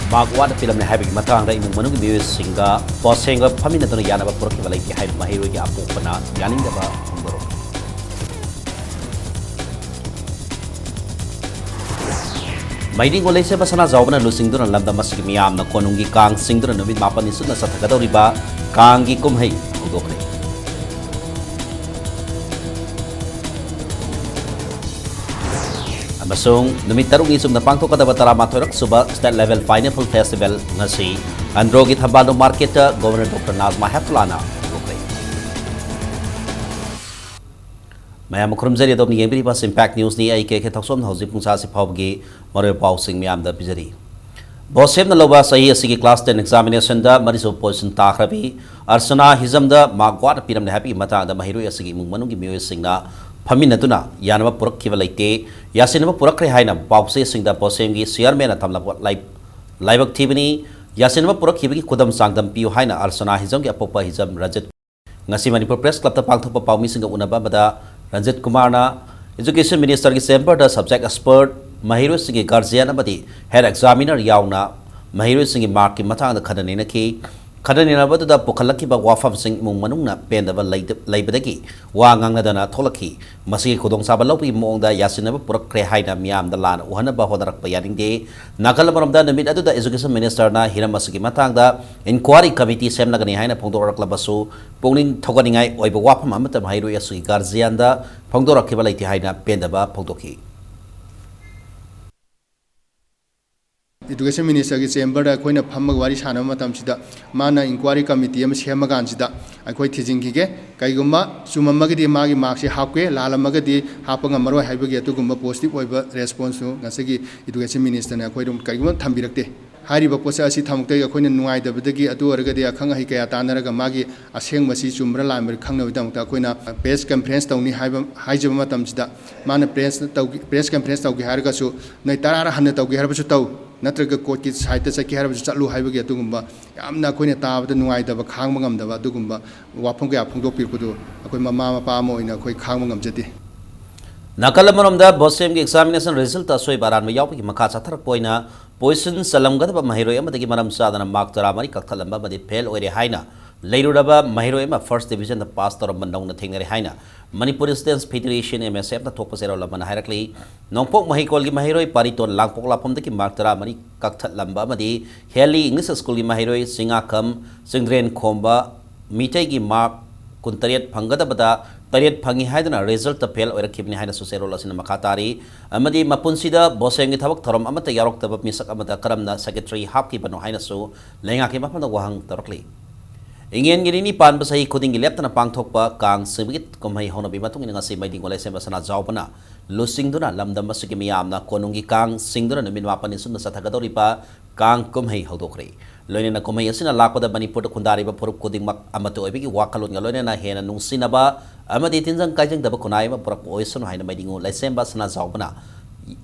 Magwad film na habig matang da imong manung mi singa posenga pamina dono yana ba porki balai ki hay mahiro ki apu pana yaning da ba hungoro Maiding olay se basana zawbana lusing dono lamda masigi miyam na konungi kang sing dono numit mapan isu na satagadaw riba kang gi kumhay hudokre Amasung numit tarong isum na pangtok kada batara matorak suba state level pineapple festival ngasi androgi thambalo market governor Dr. Nazma Heplana gokre Maya mukrum zari adom ni yembri bas impact news ni ai ke thoksom hauji pungsa si phawgi mare pau sing miam da bijari Bosem na loba sahi asigi class 10 examination da mariso position takhrabi arsana hizam da magwat piram na happy mata da mahiru asigi mung manung gi miyo singna Paminatuna yanaba purak kivalite yasinaba purakre haina pause singda posem gi chairman athamla laibak thibani yasinaba purak khibagi kudam sangdam piu haina arsana hizam gi apopa hizam rajat ngasi Manipur press club ta pangthopa paumi singa unaba bada Ranjit Kumar na education minister gi chamber da subject expert mahiru singi guardian amadi head examiner yauna mahiru singi mark ki mathang da khadani na ki Kadani na batu da pukhalaki ba wafam sing mung manung na penda ba laibadagi wa ngang na dana tholaki masi khudong sa ba lopi mong da yasin ba purak kre hai na miam da lan uhana ba hodarak pa yaring de nakal maram da namit adu da education minister na hiram masigi matang da inquiry committee sem lagani hai na phongdorak labasu pongning thogani ngai oi ba wafam amata hairu yasui guardian da phongdorak ke ba laiti hai na penda ba phongdoki Education Minister की chamber अखोइना फम्मग वारी सानब मतमसिदा माना inquiry committee अम सेमगानसिदा अखोइ थिजिंगिगे कईगुम्बा चुममगदी मागी marks हापके लालमगदी हापंगा मरो हाइबगी अतुगुम्बा positive ओइबा response नु ngasi Education Minister na अखोइदम कईगुम्बा थंबिरक्ते हारिबा पोसा असि थमुक्ते अखोइना नुआइदबदगी अतु अरगदी अखंग हि कया तानरगा मागी असेंग मसी चुमरा लामर खंगनबदमता अखोइना प्रेस कॉन्फ्रेंस तौनी हाइजब मतमसिदा माना प्रेस कॉन्फ्रेंस तौगी हारगसु नै तरारा हन्न तौगी हारबसु तौ नत्रग कोर्ट की साइट से क्या चलू है अखोन ताबद नुआईदब खांगमगमदब वाफम क्या फोंदोपीरपदो अखोई ममा मपा अखोई खांगमगमजदे Nakal maramda bosem gi examination result asoi baran ma yawpi makha chathar poina position salamgad ba mahiro amadagi maram sadana mark tara mari kakhalamba madi fail oire haina leirudaba mahiro ma first division the pass tor mandong na thingnari haina Manipur Students Federation MSF na thokpa zero laman hairakli nongpok mahikol gi mahiro pariton langpok lapom daki mark tara mari kakhalamba madi heli English school gi mahiro singakam singdren khomba mitai gi mark kuntariat phangadabada Tariat phangi haidana result the fail oira khibni haina susero lasina makhatari amadi mapunsida boseng gi thabak thorom amata yarok tabab misak amata karamna secretary hap ki bano haina su lenga ki mapanda wahang tarokli Ingin gini ni pan basahi kuding gi leptana pangthokpa kang sibigit komhai hono bi matung inga si maiding olai sem basana jawbana lusing duna lamdam masigi miyamna konungi kang singduna namin mapani sunna sathagadori pa kang komhai hodokre loine na komai asina lakpada Manipur da khundari ba puruk kuding mak amato oibigi wakalon ga loine na hena nungsina ba amadi tinjang kaijang da ba khunai ba purak oison haina maidingu laisem ba sana jawbana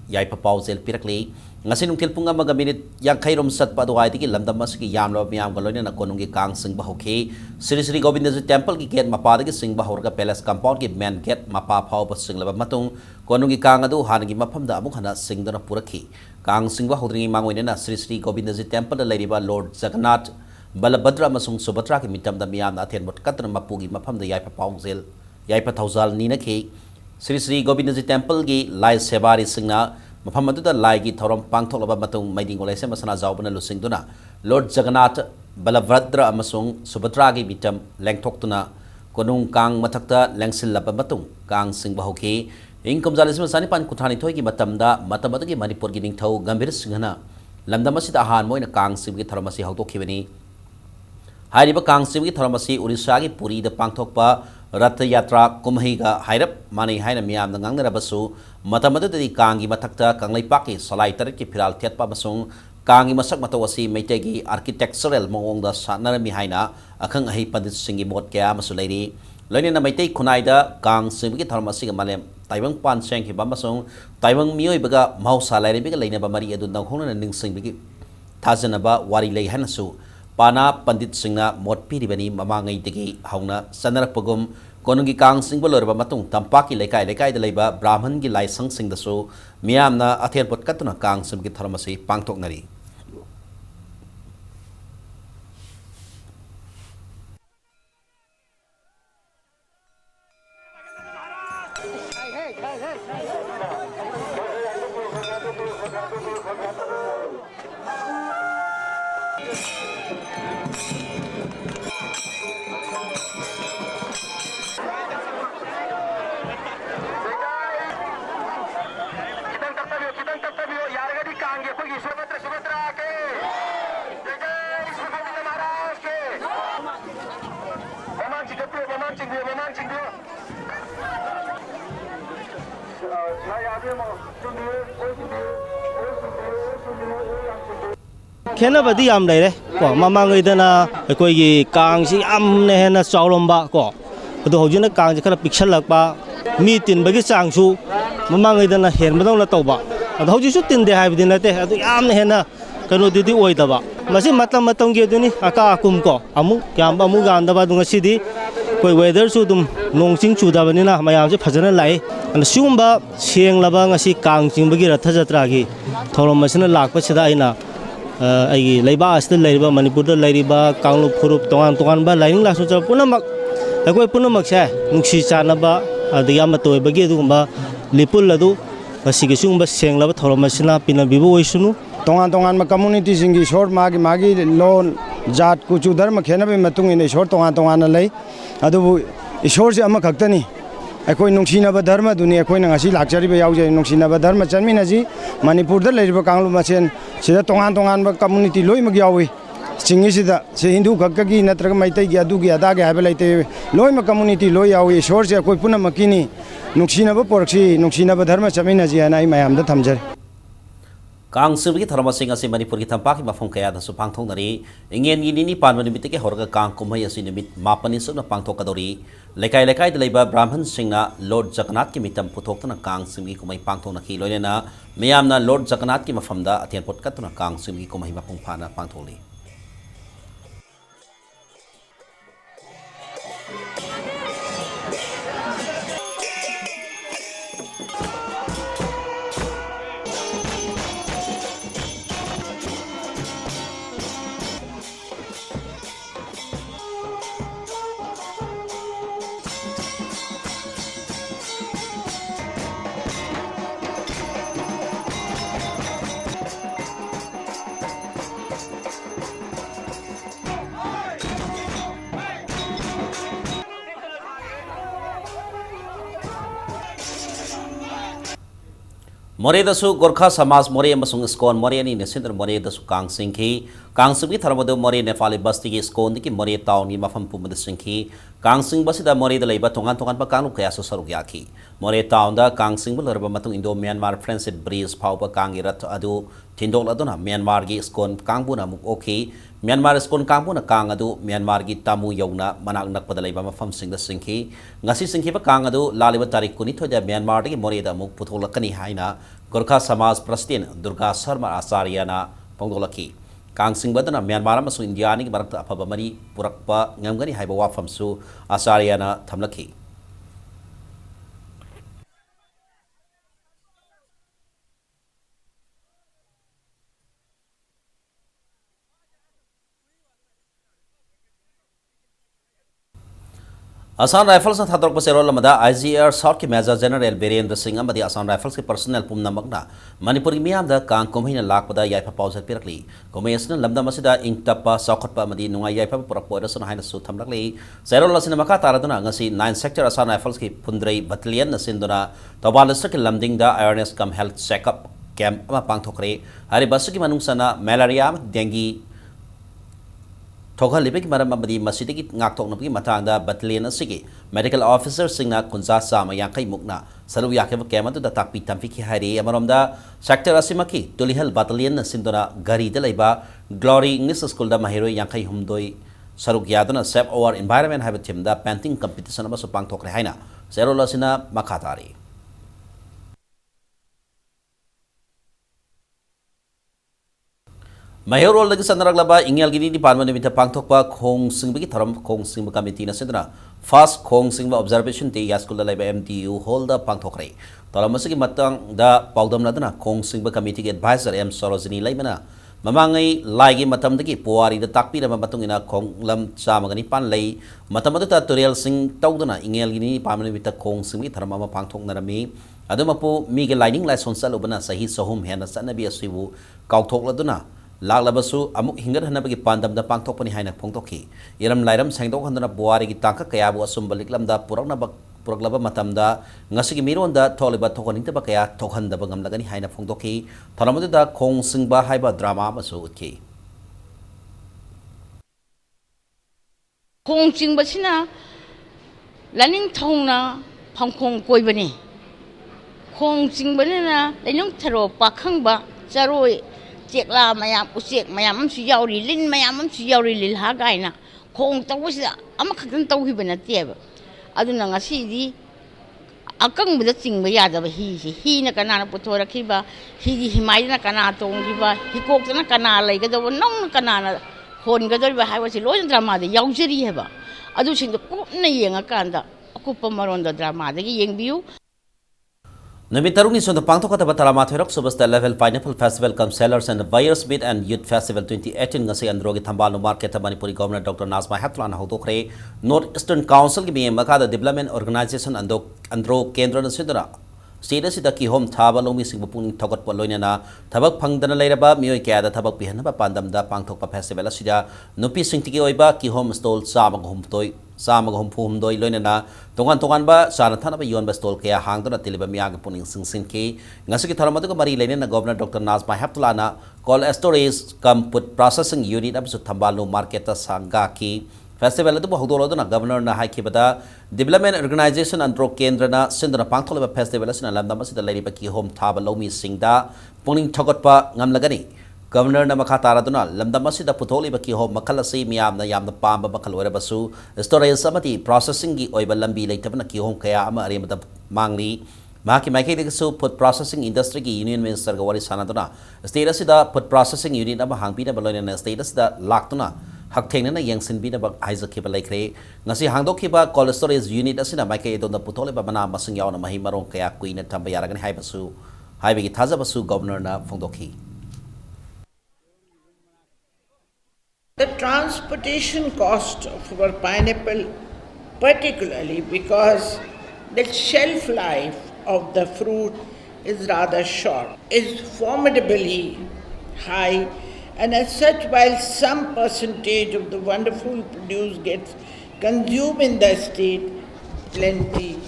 yai pa pausel pirakli ngasi nung tilpunga maga minute yang khairom sat pa duai tiki lamdam masiki yamlo miyam ga loine na konungi kang sing ba hoke Sri Govindaji temple ki gate mapa da ki sing ba horga palace compound ki main gate mapa phau ba sing laba matung konungi kang adu hanagi mafam da amuk hana sing dana purakhi Kang singwa hodringi mangoine na Sri Govindaji temple da lairiba Lord Jagannath Balabhadra amasung Subhadra ki mitam da miyam na athen bot katna mapugi mafam da yaipa paungzel yaipa thauzal nina ki Sri Govindaji temple gi lai sevari singna mafam adu da lai gi thorom pangtholaba matung maiding olai se masana jawbana lusing duna Lord Jagannath Balabhadra amasung Subhadra gi mitam lengthoktuna konung kang mathakta lengsil laba matung kang singwa hoki Ingkom jalisma sani pan kuthani thoi ki matamda matamagi Manipur gi ningthau gambir singhana lamdam asida ahan moina kang sibgi tharamasi hautokhibani hairiba kang sibgi tharamasi Odisha gi Puri da pangthokpa Rath Yatra kumhi ga hairap mani haina miyam da ngangnarabasu matamadadi kang gi mathakta kanglaipak ki salai tarik ki phiral thetpa masung kang gi masak matawasi meitei gi architectural mawong da sanarami haina akhang ahi pandit singi bot kya masulairi loine na maitei khunaida kang sibgi tharamasi ga malem taibang pan seng ki bamasong taibang mioi baga mausa laire biga leina ba mari adu nangkhona na ningsing bigi thajana ba wari lei hanasu pana pandit singna mot piribani mamangai tegi hauna sanarak pagum konungi kang singba lorba matung tampaki lekai da leiba brahman gi laisang singdasu miyamna athen pot katuna kang simgi tharamasi pangthoknari ꯈꯦꯟꯅꯕꯗꯤ ꯌꯥꯝ ꯂꯩꯔꯦ ꯀꯣ ꯃꯃꯥꯡꯉꯩꯗꯅ ꯑꯩꯈꯣꯏꯒꯤ ꯀꯥꯡꯁꯤ ꯌꯥꯝꯅ ꯍꯦꯟꯅ ꯆꯥꯎꯔꯝꯕ ꯀꯣ ꯑꯗꯣ ꯍꯧꯖꯤꯛꯅ ꯀꯥꯡꯁꯤ ꯈꯔ ꯄꯤꯛꯁꯜꯂꯛꯄ ꯃꯤ ꯇꯤꯟꯕꯒꯤ ꯆꯥꯡꯁꯨ ꯃꯃꯥꯡꯉꯩꯗꯅ ꯍꯦꯟꯕꯗꯧꯅ ꯇꯧꯕ ꯑꯗꯣ ꯍꯧꯖꯤꯛꯁꯨ ꯇꯤꯟꯗꯦ ꯍꯥꯏꯕꯗꯤ ꯅꯠꯇꯦ ꯑꯗꯨ ꯌꯥꯝꯅ ꯍꯦꯟꯅ ꯀꯩꯅꯣꯗꯨꯗꯤ ꯑꯣꯏꯗꯕ ꯃꯁꯤ ꯃꯇꯝ ꯃꯇꯝꯒꯤ ꯑꯗꯨꯅꯤ ꯑꯀꯥ ꯑꯀꯨꯝ ꯀꯣ ꯑꯃꯨꯛ ꯌꯥꯝꯕ ꯑꯃꯨꯛ ꯌꯥꯝꯗꯕ ꯑꯗꯨ ꯉꯁꯤꯗꯤ ꯑꯩꯈꯣꯏ ꯋꯦꯗꯔꯁꯨ ꯑꯗꯨꯝ ꯅꯣꯡ ꯆꯤꯡ ꯆꯨꯗꯕꯅꯤꯅ ꯃꯌꯥꯝꯁꯦ ꯐꯖꯅ ꯂꯥꯛꯏ ꯑꯗꯨꯅ ꯁꯤꯒꯨꯝꯕ ꯁꯦꯡꯂꯕ ꯉꯁꯤ ꯀꯥꯡ ꯆꯤꯡꯕꯒꯤ ꯔꯊ ꯖꯇ꯭ꯔꯥꯒꯤ ꯊꯧꯔꯝ ꯑꯁꯤꯅ ꯂꯥꯛꯄꯁꯤꯗ ꯑꯩꯅ ꯑꯩꯒꯤ ꯂꯩꯕꯥꯛ ꯑꯁꯤꯗ ꯂꯩꯔꯤꯕ ꯃꯅꯤꯄꯨꯔꯗ ꯂꯩꯔꯤꯕ ꯀꯥꯡꯂꯨꯞ ꯐꯨꯔꯨꯞ ꯇꯣꯉꯥꯟ ꯇꯣꯉꯥꯟꯕ ꯂꯥꯏꯅꯤꯡ ꯂꯥꯏꯁꯣꯟ ꯄꯨꯝꯅꯃꯛ ꯑꯩꯈꯣꯏ ꯄꯨꯝꯅꯃꯛꯁꯦ ꯅꯨꯡꯁꯤ ꯆꯥꯟꯅꯕ ꯑꯗꯒꯤ ꯑꯃꯠꯇ ꯑꯣꯏꯕꯒꯤ ꯑꯗꯨꯒꯨꯝꯕ ꯂꯤꯄꯨꯜ ꯑꯗꯨ ꯉꯁꯤꯒꯤ ꯁꯤꯒꯨꯝꯕ ꯁꯦꯡꯂꯕ ꯊꯧꯔꯝ ꯑꯁꯤꯅ ꯄꯤꯅꯕꯤꯕ ꯑꯣꯏꯁꯅꯨ तोान तोान कम्युनिटीसिंग ईश्वर मागी मागी लोन जात कुचु धर्म खेनबी मतुंग इन ईश्वर तोान तोान लई अदुबु ईश्वर से अमा खक्तनी अखोई नुंगसिनब धर्म दुनी अखोइना ngasi लाक्चरिबे यावजे नुंगसिनब धर्म चनमिनजी मणिपुर द लेरिबा कांगलु मसेन सिदा तोान तोान कम्युनिटी लोइमग यावी सिंगिसिदा से हिंदू खक्कगी नत्रग मैतैगी अदुगी अदागे हाबे लैते लोइम कम्युनिटी लोइ यावी ईश्वर से अखोइ पुनमकिनी नुंगसिनब पोरक्सी नुंगसिनब धर्म चनमिनजी हना आई मयाम the थमजर Kang sibagi tharmasing asi Manipur ki thampak ki mafam kaya da su pangthong nari ingen gi nini panwa nimit ke horga kang kumhai asi nimit mapani su na pangthok kadori lekai lekai da leiba brahman singna Lord Jagannath ki mitam puthok na kang sibagi kumai pangthong na ki loina miyam na Lord Jagannath ki mafam da athian pot kat na kang sibagi kumai mapung phana pangthok li More dasu Gorkha Samaj More amasung Skon More ni Nesindra More dasu Kang Singki Kang Singki tharmadu More Nepali basti ki Skon ki More town ni mafam pumad Singki Kang Sing basi da More da leiba tongan tongan pa kanu kaya so saruk yaki More town da Kang Sing bul lerba matung Indo Myanmar Friendship Breeze pau pa Kang irat adu tindol aduna Myanmar gi Skon Kang bu na muk okay Myanmar Skon Kang bu na Kang adu Myanmar gi tamu yauna manak nak pa da leiba mafam sing da Singki ngasi Singki pa Kang adu laliba tarik kuni thoja Myanmar gi More da muk putholakani haina Gorkha Samaj President Durga Sharma Acharya na pongdolaki Kang Sing badana Myanmar amasung India ni marakta afaba mari purakpa ngamgani haiba wafam su Acharya na thamlaki Assam Rifles na thatok pa serol lamada IGR South ki Major General Birendra Singh amadi Assam Rifles ki personnel pumna magna Manipur ki miyam da kang kumhi na lak pada yaipa pausat pirakli kumhi asna lamda masida ingtapa saukhat pa amadi nungai yaipa purak po erasana haina su thamlakli serol asina maka taraduna ngasi 9 sector Assam Rifles ki Pundrei battalion na sinduna Tawbalista ki lamding da awareness kam health checkup camp ama pangthokre hari basu ki manungsana malaria dengue Thogal libek maram amadi masjidiki ngaktok nabi matanda battalion asigi medical officer singna kunza sama yang kai mukna salu yakhe kema da takpi tampi ki hari amaramda sector asimaki tulihal battalion na sindona gari da laiba glory english school da mahiro yang kai humdoi saruk yaduna save our environment have team da painting competition ama supang thokre haina zero lasina makatari Mahirol lagi sanaraglaba ingel gini di parman nimita pangthokpa khong singbagi tharam khong singba committee na sindra first khong singba observation day yaskul da laiba MTU hall da pangthokre talamasi ki matang da paudam nadana khong singba committee ki advisor M Sarojini laimana mamangai laigi matam dagi puari da takpi da matung ina khong lam chamagani pan lei matam da tutorial sing tawdana ingel gini pamani bita khong sing tharma ma pangthok narami adumapu mi ge lining lai sonsal ubana sahi sohum hena sanabi asibu kauthok laduna laglabasu amuk hingar hanabagi pandam da pangthok pani haina phongtokhi iram lairam sengdok handana puari gi tangka kayabu asum baliklam da purakna Puraklaba matamda ngasigi mironda tholiba thokaning taba kaya thokhan da ngamlagani haina phongdokhi tharamadu da khong singba haiba drama masu utki khong singba sina laning thongna phangkhong koibani khong singba na laning tharo pakhangba charoi chekla mayam usek mayam am su yauri lin mayam am su yauri lil ha gaina khong tawsida amakhan tawhibana tieba aduna ngasidi akang buda chingba yadaba hi na kana puthora khiba hi himai na kana tong khiba hi kok na kana lai ga daw nong kana na hon ga dor ba hai wasi loin drama de yaujari heba adu sing ko na yenga kanda akupa maron da drama de yengbiu Namitaruni son the Pangtokata Batalama Thirok Subasta Level Pineapple Festival come sellers and buyers meet and youth festival 2018 ngasi androgi thambalo market Manipuri Governor Dr. Nazma Hatlan Hotokre North Eastern Council gi makada development organization andro kendra nasidra state sida ki home thaba lomi sing pung thogat poloina na thabak phangdana leiraba mioi kya da thabak pihanaba pandam da pangthokpa festival asida nupi sing tiki oiba ki home stall samagum phum doi loina na tongan ba sana thana ba yon ba stall kya hangdana tiliba miyaga puning sing ki ngasiki tharamadu ko mari leina na governor Dr. Nazma Hatlan call storage come put processing unit absu thambalo market ta sanga ki Festival itu bahudoloduna Governor na haikibada Development Organization andro kendra na sindana pangtholeba festival asina lamdam asida leiriba ki home thaba lomi singda puning thogotpa ngamlagani Governor na makataraduna lamdam asida putholiba ki home makal asi yamna pamba makal oirabasu storage samati processing gi oiba lambi leitabna ki home kaya ama arimada mangli Maki Maki food processing industry ki union minister ga wari sanaduna state asida food processing unit ama hangpi na baloina na state asida laktuna hak thengna na yangsin bi na bak aiza khiba laikre ngasi hangdok khiba cold storage unit asina mai ke dona puthole ba bana masing yaw na mahi marong kaya kuina thamba yaragani haibasu haibegi thaja basu governor na phongdokhi The transportation cost for pineapple, particularly because the shelf life of the fruit is rather short, is formidably high, and as such, while some percentage of the wonderful produce gets consumed in the state, plenty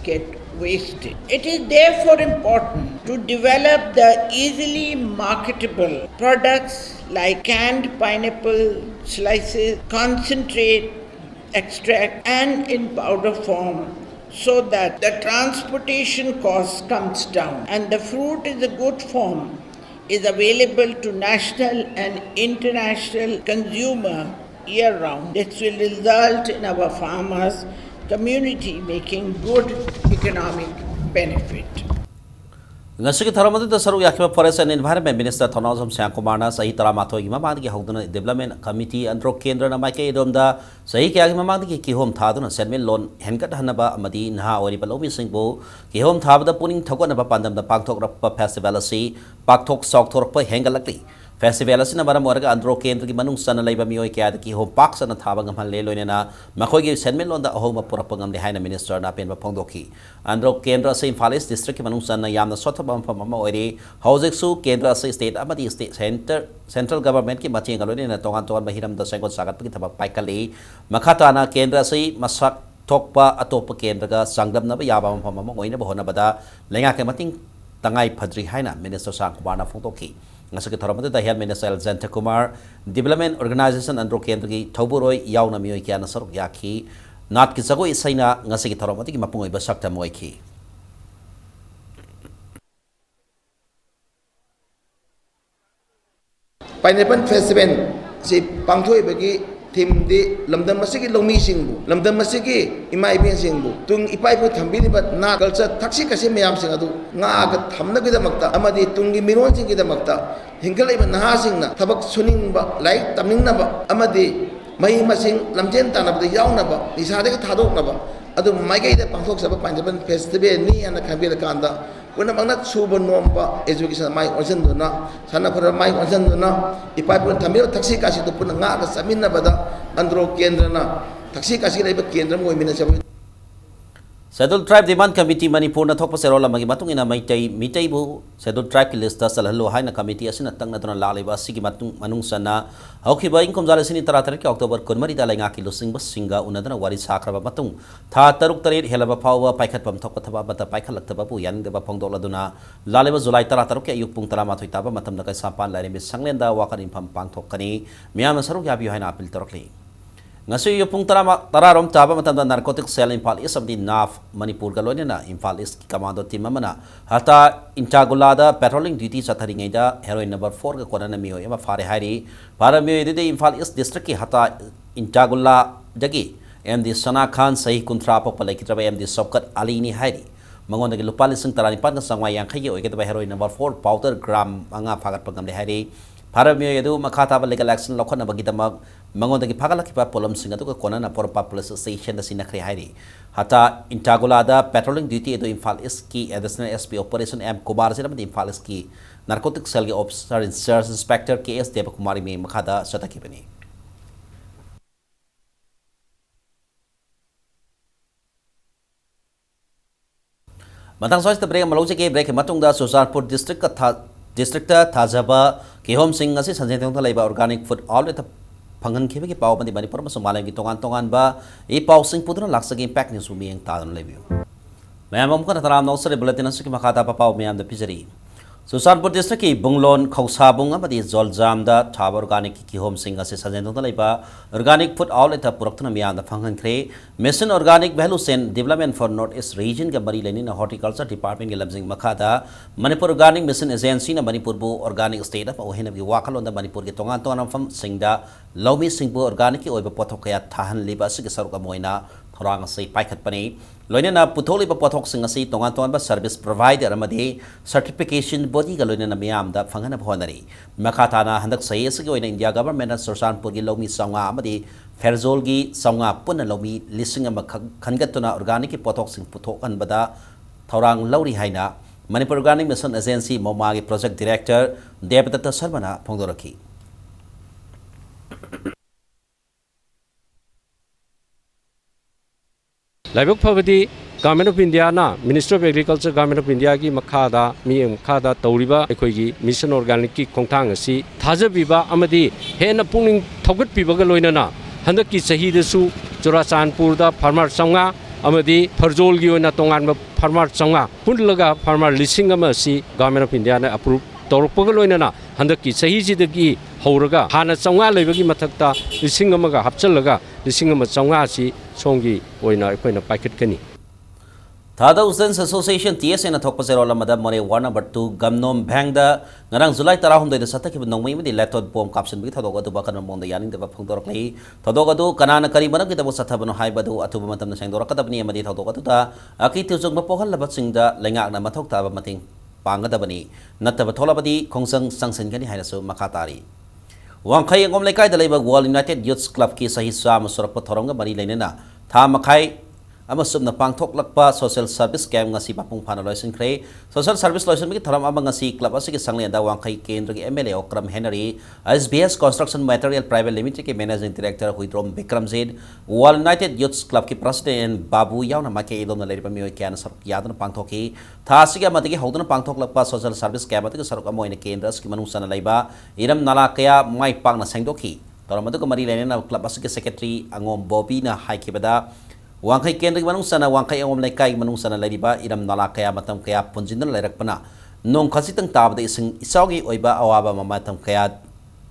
get wasted. It is therefore important to develop the easily marketable products like canned pineapple slices, concentrate, extract, and in powder form, so that the transportation cost comes down and the fruit in the good form is available to national and international consumer year round. This will result in our farmers community making good economic benefit. Ngasiki tharamadu da saru yakima forest and environment minister Thonazam Sangkumar na sahi taramathoi gi mamang gi hawduna development committee andro kendra na maike domda sahi kya gi mamang gi hom thaduna settlement loan henkat hanaba amadi nha ori balomi singbo ki hom thabada puning thokona ba pandam da pakthok rap festival asi pakthok sok thorok pa hengalakli Festival asina maram oraga andro kendra gi manung sana laiba mioi kya da ki hom pak sana thaba ngam le loine na makhoi gi settlement loan da ahoma purapangam de haina minister na pen ba phongdokhi andro kendra se Imphal East district ki manung sana yamna sothaba mama ori hojek su kendra se state amadi state central government ki maching galone na tongan bahiram da sengot sagat ki thaba paikali makhata na kendra se masak thokpa atop kendra ga sangdam na ba yaba mama oina ba hona bada lenga ke mating tangai phadri haina minister Sangkumar na phongdokhi ngasaki tharamadu da health minister Alexander Kumar development organization andro kendra gi thoburoi yauna mioi kya na saruk yakhi nat ki jago isaina ngasaki tharamadu gi mapungoi ba sakta moikhi Pineapple Festival si pangthoi bagi thim di lamdam masigi lomi singbu lamdam masigi ima ibin singbu tung ipai pu thambi ni bat na culture thaksi kasi mayam sing adu nga ga thamna gi damakta amadi tungi miron sing gi damakta hingalai ba naha sing na thabak suning ba like tamning na ba amadi mai masing lamjen ta na ba yaw na ba isa de thadok na ba adu mai ga ida pangthok saba Pineapple Festival ni ana khabi da kanda kuna mangna suba nomba education mai onsen dona sana phara mai onsen dona ipai pun thamiro taksi kasi to pun nga ka saminna bada andro kendra na taksi kasi lai ba kendra mo mina sabu Scheduled Tribe Demand Committee Manipur na thokpa serola magi matung ina mitai bu Scheduled Tribe ki list salhalo haina committee asina tangna dona laliba sigi matung manung sana hauki ba income jala sini tara ki October kunmari da lainga ki losing ba singa unadana wari sakraba matung tha taruk tarit helaba phawa paikhat pam thokpa thaba bata paikhat laktaba bu yan deba phongdol laduna laliba July tara taruk ke ayuk pung tara mathoi taba matam da kai sapan laire me sanglenda wakan infam pang thokani miyam saruk yabi haina apil torokli ngasi yo pung tara rom taba matam da narcotic cell Imphal East of the NAF Manipur ga loina Imphal East commando team amana hata intagula da patrolling duty sathari ngai da heroin number 4 ga kona na mi ema fare hari para mi de Imphal East district ki hata intagula dagi MD Sana Khan sahi kuntra pa palai kitraba MD Sobkat Ali ni hari mangon da lupa lising tarani pan ga sangwa yang khaye oike da heroin number 4 powder gram anga phagat pagam de hari para mi edu makhata ba legal action lokhana bagi damag mangon da phagalaki pa polom singa to kona na por police station da sinakri hari hata intagula da patrolling duty edu Imphal East ki additional SP operation M Kumar sira madi Imphal East ki narcotic cell ki officer in search inspector KS Devakumari me makhada sataki bani matang sois ta break malose ke break matung da Susarpur district ka district ta thajaba kehom singh asi sanjay thong laiba organic food all with phangan khebe ki paw bandi Manipur ma somalai ki tongan ba e paw sing pudra laksagi impact news umi ang tadan lebiu mayam am kana taram no sare bulletin asu ki makhata pa paw mayam da pijari Susarpur district ki bunglon khausabung amadi joljam da thab organic ki home sing ase sanjay thong laiba organic food all eta puraktana mayam da phangan khre mission organic value chain development for north east region ga mari lenin horticulture department ge labjing makhada Manipur organic mission agency na Manipur bu organic state of ohena gi wakalon da Manipur ge tongan fam singda lomi singbu organic ki oiba pothok kaya thahan liba sig saruka moina thorang sei paikhat pani loina putholi ba pothok sing asi tongan ba service provider amadi certification body ga loina miyam da phangana bhonari makhata na handak sei asigi oina India government na Sursanpur gi lomi sanga amadi ferzol gi sanga punna lomi lising ama khangatuna organic ki pothok sing puthok an bada thorang lauri haina Manipur Organic Mission Agency Moma gi project director Devdatta Sharma na phongdoraki Laibok Pavadi, Government of India na Minister of Agriculture Government of India ki makhada tauriba ekhoigi mission organic ki khongthang asi thajabiba amadi hena pungning thogat pibaga loinana handaki sahi desu Churachandpur da farmer sanga amadi Farjol gi oina tongan farmer sanga punlaga farmer lising ama asi Government of India na approve torpaga loinana handaki sahi jidagi hauraga hana sanga leibagi mathakta lising amaga hapchalaga lising ama sanga asi songi oina ekoina packet kani Thada Usens Association TSN na thokpa serola madam more war number 2 gamnom bhangda ngarang July 12 da sataki nongmai medi laptop bom caption bi thodoga du bakan mong da yaning da phongdorok nei thodoga du kanana kari manam ki da sathabano haibadu atuba matam na sangdorok kadabni amadi thodoga du da aki tujog ma pohal labat singda lengak na mathok ta ba mating pangadabani nataba tholabadi khongsang sangsen gani hainasu makatari wangkhai ngom lekai da leiba World United Youth Club ki sahi sa masurap thorong ga bari leinena tha makhai amasum na pangthok lakpa social service camp ngasi papung phana loisin kre social service loisin mi tharam ama ngasi club asigi sangle da wangkhai kendra ki MLA Okram Henry SBS Construction Material Private Limited ke managing director Huidrom Bikram Zaid World United Youth Club ki president Babu yauna make idom na leripa mi kyan sar yadana pangthoki tha asigi amatigi hodana pangthok lakpa social service camp atigi saruk amoina kendra asigi manung sana laiba iram nala kaya mai pangna sengdoki taramadu ko mari lena club asigi secretary angom Bobby na haikibada wangkai kendra manung sana wangkai angom laikai manung sana lariba iram nala kaya matam kaya punjindan lairakpana nong khasitang tabda ising isaugi oiba awaba mamatam kaya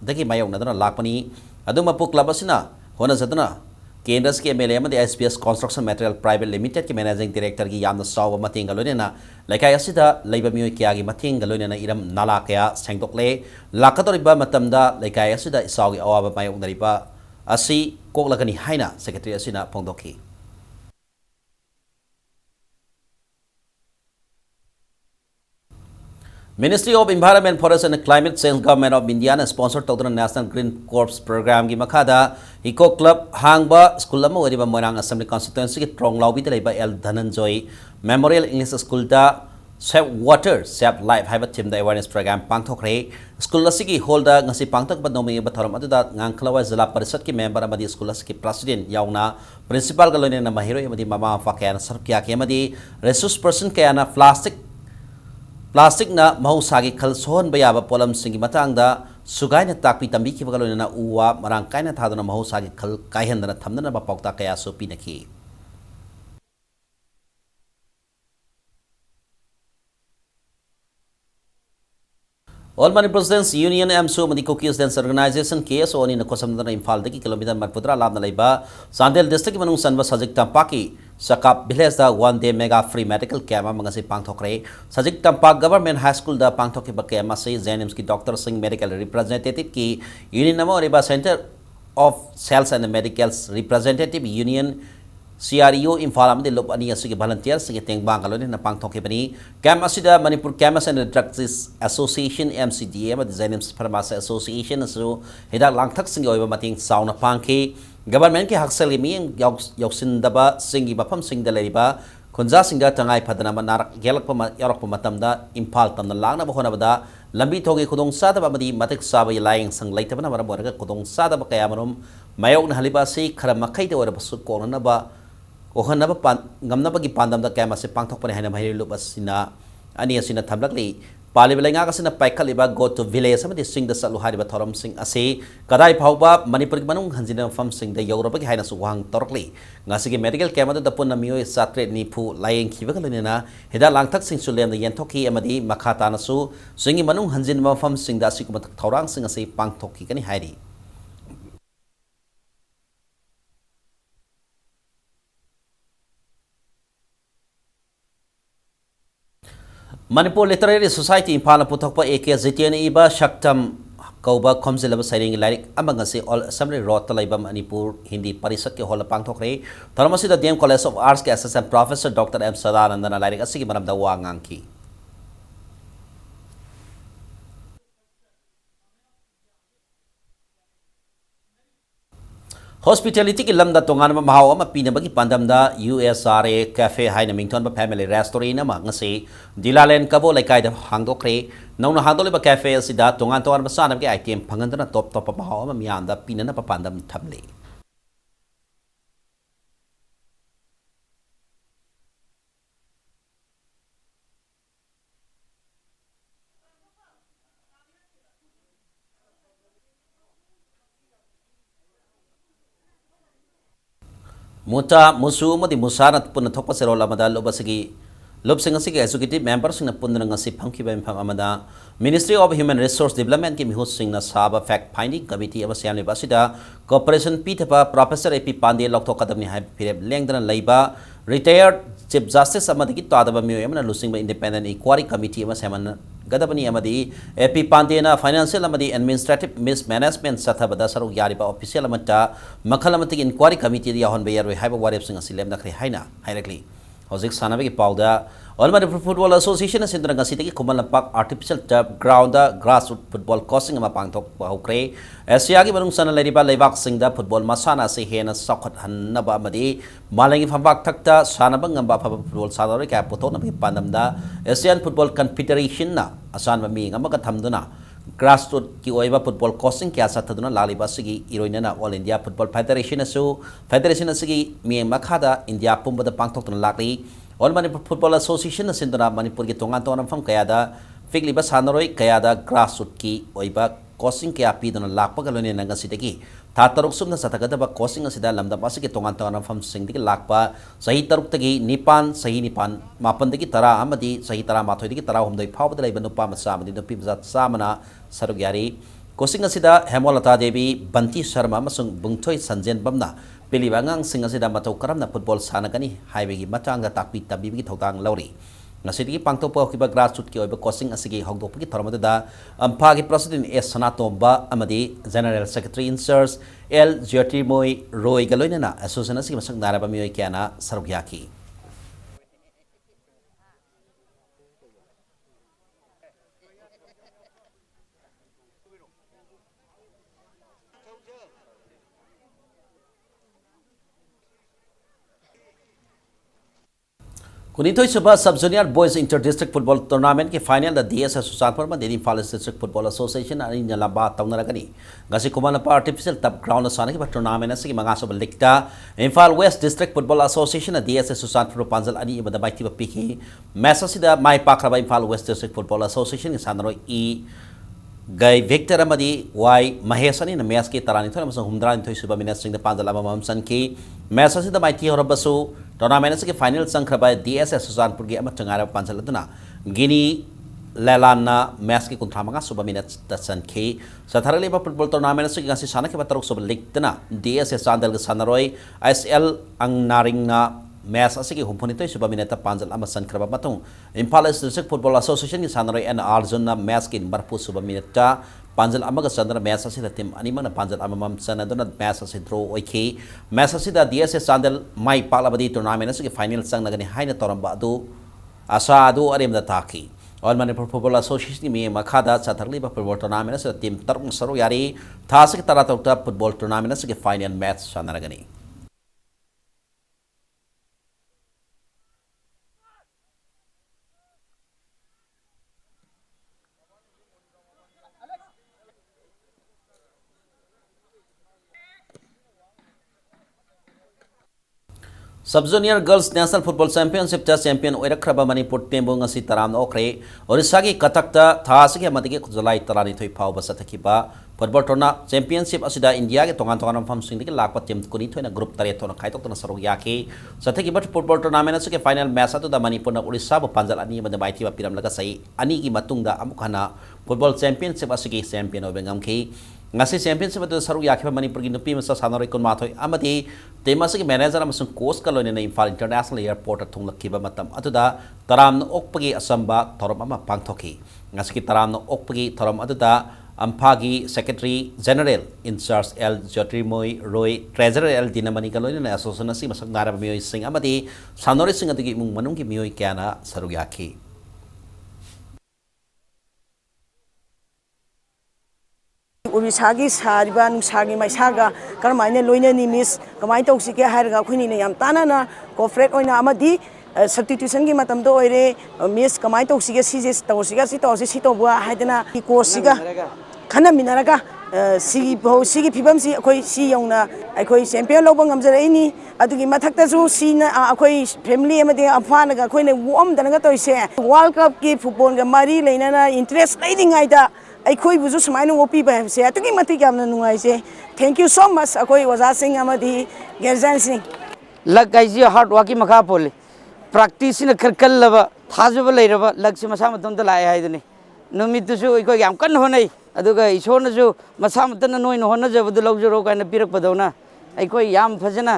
dagi mayong nadana lakpani aduma pu club asina hona zadana kendras ki MLA amadi SBS Construction Material Private Limited ki managing director ki yamna sawa mating galonena laikai asida laiba mioi kya gi mating galonena iram nala kaya sengdokle lakatoriba matamda laikai asida isaugi awaba mayong nariba asi koklagani haina secretary asina phongdoki Ministry of Environment, Forest and Climate Change Government of India na sponsor tawdana National Green Corps program gi makhada Eco Club hangba school ama wariba Moirang Assembly constituency ki trong lawbi da laiba El Dhananjoy Memorial English School da Save Water Save Life haiba team da awareness program pangthokre school asigi holda ngasi pangtak ba nomi ba thoram aduda ngangkhlawa zila parishad ki member amadi school asigi president yauna principal galone na mahiro amadi mama fa kaya sarkya ke amadi resource person kaya na plastic na mahusagi khal sohon ba yaba polam singi matang da sugai na takpi tambi ki galone na uwa marang kaina thadana mahusagi khal kaihendana thamdana ba paukta kaya so pinaki All Manipur Students Union AMSU Manipur Students Organization KS ONI na kosamdana Imphal dagi kilometer marpudra labna laiba Sandel district manung sanba sajik tampaki sakap village da one day mega free medical camp mangasi pangthokre sajik tampak government high school da pangthoki ba camp ase JNMs ki Dr. Singh medical representative ki union namo riba center of sales and medical representative union CRU Imphal amde lop ani asigi volunteer sigi tengbang kalone na pangthoke bani camp asida Manipur Chemist and Drugs Association MCDA ama Designers Pharmacy Association asu hidak langthak singi oiba mating sauna pangki government ki haksal mi yoksin daba singi bafam singda leriba khunja singa tangai phadana manar gelak pa yarok pa matamda Imphal tamna langna bahona bada lambi thogi khudong sada ba madi matik sabai laing sang laitabana mara borga khudong sada ba kaya marum mayok na haliba si khara makai de ora basu korona ba Ohanaba Gamnabagi Pandam the Kamas Pangtok Hana Lupasina Aniasina Tablakli Palibelangasina Paikaliba go to village somebody sing the Saluhari Batorum sing Ase Kadai Pauba Manipur Manung Hanzina from sing the Yoruba Hina Suwang Torkli Nasiki medical camera the Punamio Satre Nipu lying Kivakalina Hida Langtak sing Sulam the Yantoki Amadi Makatanasu singing Manung Hanzin from sing the Sikumat Torang sing Ase Pangtoki Kani Heidi Manipur Literary Society in Pala Putokpa AK Zitian Iba Shaktam Kauba Komzilaba Siring Lyric Amangasi All Assembly Road Talaiba Manipur Hindi Parisat Hola Pangtokre Taramasi the DM College of Arts Assistant Professor Dr. M. Sadar and then Lyric Asigi Manam the Wanganki. Hospitality ki lamda tongan ma mahaw ama pinabagi pandamda USRA Cafe Haina Mington ba family restaurant nama ngasi dilalen kabo laikai da hangdokre nauna hangdole ba cafe sida tongan tongan ba sanam ki item phangandana top top pa mahaw ama mianda pinana pa pandam thamle Muta musu madi musanat pun thokpa serol amada lobasigi lobsing asigi executive members na punna ngasi phangki ba pham amada Ministry of Human Resource Development ki mihus sing na saba fact finding committee aba siam leba sida cooperation pitapa Professor AP Pandey lokthok kadamni hai phireb lengdana leiba retired Chief Justice amadi ki tadaba mi amana lusing ba independent inquiry committee aba seman gadabani amadi AP Pandey na financial amadi administrative mismanagement sathabada saru yariba official amata makhal amati inquiry committee yahon be yarwe haiba warep sing asilem nakre haina hairakli hojik sanabe ki pauda All Manipur Football Association is in the Rangasiti Kumalan Park Artificial Turf Ground Grassroots Football Crossing Mapangtok Bahukre Asiagi Barung Sana Leriba Levak Sing the Football Masana Se Hena Sokat Hanaba Madi Malangi Fambak Takta Sanabang Football Salary Capoto Nabi Pandamda Asian Football Confederation Na Asan Mami Amakatamduna Grassroots ki oiba football crossing kya sataduna laliba sigi iroinana All India Football Federation asu Federation asigi mi makhada India pumba da pangtok tun lakli All Manipur Football Association asinduna Manipur ki tongan tongan fam kayada figliba sanaroi kayada grassroots ki oiba crossing kya piduna lakpa galone nangasiteki Tataruk sumna satagada crossing asida lamda pasiki tongan tongan fam singdiki lakpa sahi taruk tagi nipan sahi nipan mapan dagi tara amadi sahi tara mathoi dagi tara humdoi phawda laiba nupa masa amadi nupi bazat samana sarugyari crossing asida Hemolata Devi Banti Sharma amasung bungthoi sanjen bamna pilibangang sing asida matau karamna football sanagani highway matanga takpi tabibigi thotang lauri Nasidi pangtopo kiba grassroots ki oiba crossing asigi hogdopki thormada ampagi president S Sanatomba amadi general secretary in charge L Jyotirmoy Roy galoinana association asigi masang naraba mioi kyana sarugyaki Kunitoy Suba Sub Junior Boys Inter District Football Tournament के final DSS Susanpur में Imphal district football association अनि नलबा तौनरगनी गसी कुमार artificial turf ground साने की tournament असि मंगा सुब लिगता Imphal west district football association DSS Susanpur पांजल अनि इबदा बाइती पिखी मैच असिदा माई पाखरबा Imphal west district football association की सानरो ई गई विक्टर अमदी वाई महेश अनि मैच की तरानीथोय अमसंग हुमद्रानीथोय सुबा मिनट सिंह पांजल अमम सनकी मैच असिदा माइती होरबसु टूर्नामेंट के फाइनल संख्रब DSS सुजानपुर की चंगार पांचल गिनी लेलाना मैच की 35 सुब मिनट सनखी सथरलीब फुटबॉल टूर्नामेंट की सानब तरुक सुब लीगना DSS चांदल सानरोय SL अंगनारिंगना मैच की 34 सुब मिनट पांजल सनख्रब इम्फाल डिस्ट्रिक्ट फुटबॉल एसोसिएशन की सानरोय N अर्जुन मैच की 40 सुब मिनट पांजल चंद्र मैच टीम अनीमन पांजल चंदना मैच ड्रो होखी मैच DSS चांदल माई पालबदी टूर्नामेंट की फाइनल चंगनगनी है तौरब आशा अरेम ताकी और मणिपुर फुटबॉल एसोसिएशन की मे मखादा चथरलीब फुटबॉल टूर्नामेंट टीम तरुक सरू यारी था से तरा तरुक फुटबॉल टूर्नामेंट की फाइनल मैच सानरगनी सब junior girls national football championship champion ओरख्रब मणिपुर टेम्बू ngasi तराम ओखरे ओरिसा की कटकता थासगी मदगी जुलाई 12 फाव सतखिबा फुटबॉल टूर्ना चैंपियनशिप असिदा इंडिया के तोंगान तोंगान मफम सिंगदगी लाख टीम 12 ग्रुप 3 थोना खाइतोक्तना सरुक याकी सतखिबा फुटबॉल टूर्नामेंट के फाइनल मैच अतुदा मणिपुर ओरिसा बु पांजल अनि मद बाइथिबा पिरमलगा सही अनि की मतुंगदा अमुखना फुटबॉल चैंपियनशिप असगी चैंपियन ओबेंगमखी ngasi championship atu saruk yakhiba manipur gi nupi masa sanaroi kunmathoi amadi team asigi manager amasung coach ka loina Imphal International Airport thunglakhiba matam atuda taram okpagi asamba thoram ama pangthoki ngasi taram okpagi thoram atuda amphagi secretary general in charge L Jotrimoy Roy treasurer L Dinamani ka loina association asi masak narab miyoi sing amadi sanori sing atu gi mung manung gi miyoi kyana saruk yakhi उड़ीसागी सारिबा नुसागी मैसागा करमाइने लोइननी मिस कमाइ तौसिके हारगा खुनिने याम तानाना cooperate ओइना अमदी substitution की मतमदो ओइरे मिस कमाइ तौसिके सिजे तौसिगा सि तौसि सि तौबा हाइदना कोर्सिगा खना मिनारगा सिगी भौ सिगी फिबम सि अखोइ सि यौना अखोइ चैंपियन लोबं गमजरैनी अदुगी मथक्तसु सिना अखोइ फैमिली अमदे अफानगा अखोइने वोम दनगा तौइसे वर्ल्ड कप की फुटबॉल गा मारी लेनाना इंटरेस्ट लेदिंगाइदा अखोई बुजु समाइन ओपी बायसे अतुगी मति यामना नुंगाइसे थैंक यू सो मच अखोई वजा सिंह अमदी गेरजन सिंह लग गाइजी हार्ड वर्क की मखा पोले प्रैक्टिस न खरकलबा थाजब लेरबा लग से मसा मतम त लाय हाइदने नुमितुसु अखोई याम कन होनै अदुगा इशोरनसु मसा मतन नोइन होना जबदु लौजरो काइन पिरक पदौना अखोई याम फजना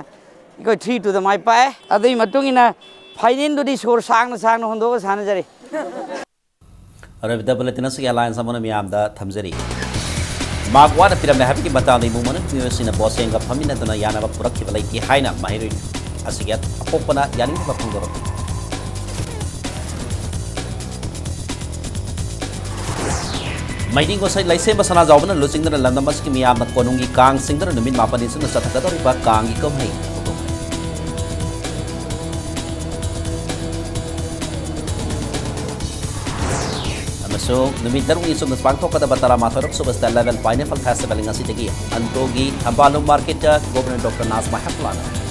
अखोई 3 टू द माय पाए अदुई मतुंगिना फाइनल दुदी सोर सांगना सांगना होंदोगा साना जरे अरबिदा बुलेटिन से अलायंस अमन मियामदा थमजरी मागवान पिरम हैबी की बता दै मुमन यूनिवर्सिटी बोसेंगा फमिनदना यानबा पुरखिबा लैति हाइना माहिरि असिगत अपोपना यानि बफंगरो माइनिंग गोसाई लाइसेम बसना जावबना लुचिंगदना लंदमस की मियामना कोनुंगी कांग सिंगदना नुमिन मापनि सुन सतकदरिबा कांगी कमहै So, numit darung isum nas pangtok kada batara matorok subasta level pineapple festival ngasi degi antogi hambalum market governor Dr. Nazma Haplana